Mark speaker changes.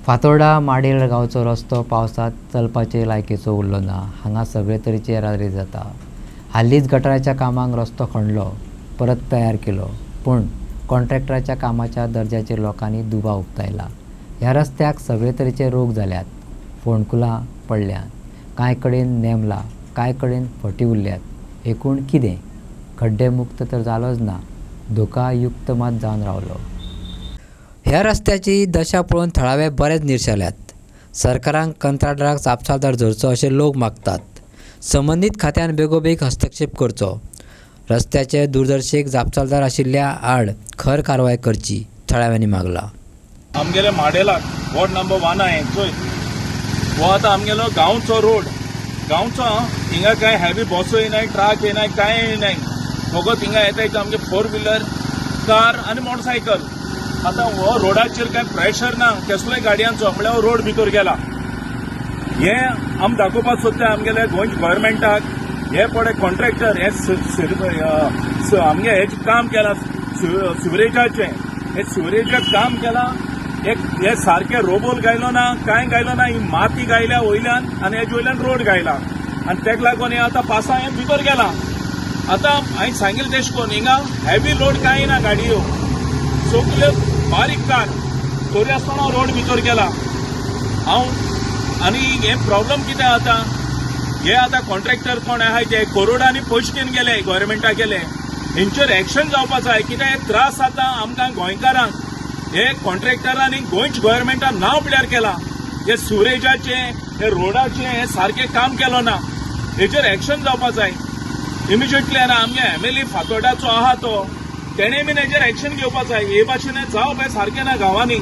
Speaker 1: Fatorda model गांवचो रस्तो पावसात चलपाचे लायकेचो उरलो ना। हांगा सगळे तरेची येरादारी जाता। हालींच गटाराच्या कामाक रस्तो खणलो, परत तयार केलो, पूण कॉन्ट्रॅक्टराच्या कामाच्या दर्ज्याचेर लोकांनी दुबाव उक्तायला। ह्या रस्त्याक सगळे तरेचे रोग जाल्यात, फोंडकुलां पडल्यात, कांय कडेन नेमला, कांय कडेन फटी उरल्यात। एकूण कितें खड्डे मुक्त तर जालोच ना, धोकायुक्त मात जावन रावलो। ह्या रस्त्याची दशा पळोवन थळावे बरेच निरशेल्यात। सरकारान कंत्राटदाराक जापसालदार धरचो अशें लोक मागतात। संबंदीत खात्यान बेगोबेग हस्तक्षेप करचो। रस्त्याचे दूरदर्शेक जापसालदार आशिल्ल्या आड खर कारवाय करची थळाव्यांनी मागला।
Speaker 2: आमगेले माडेलाक वॉर्ड नंबर 1 आहे चोय वो आतां आमगेलो गांवचो रोड गांवचो हिंगा काय हॅवी बसो येनाय, ट्रक येनाय, कांय येनाय, फकत हिंगा येताय ते आमगे 4 व्हिलर, कार आनी मोटरसायकल। आतां हो रोडाचेर काय प्रेशर ना कसलोय गाडयांचो, म्हळ्यार रोड भितर गेला। हे आम दाखोवपाक सोदता आमगेले गोंय गव्हर्मेंटाक, हे पडे कॉन्ट्रॅक्टर हे आमगे हेचे काम केलां सिवरेजाचें, हे सिवरेजाक काम केलां, हे सारखे रोबोल गायलो ना, कांय गायलो ना, ही माती गायल्या वयल्यान आनी हेजे वयल्यान रोड गायला आनी तेका लागून हे आतां पावसा हे भितर गेला। आतां हांवें सांगिल्लें तेश कोन्न हिंगा हॅवी लोड कांय ना गाडयो, सगल्यो बारीक कार तरी आसतना रोड भितर गेला। आनी हे प्रॉब्लेम कितें आतां, हे आतां कॉन्ट्रॅक्टर कोण आहाय ते करोडांनी पयशे घेवन गेले गव्हर्मेंटाक गेले, हेंचेर एक्शन जावपा जाय। कित्याक हे त्रास जाता आमकां गोंयकारांक, हे कॉन्ट्रॅक्टरांनी गोंयच्या गव्हर्मेंटान नांव पिड्यार केलां, हे सिवरेजाचे हे रोडाचे हे सारकें काम केलो ना, हेचेर एक्शन जावपा जाय इमिजिएटली। आनी आमगे MLA फातोर्डाचो आहा तो तेणें बीन हेचेर एक्शन घेवपा जाय। हे भाशेन जावप हे सारकें ना गांवांनी।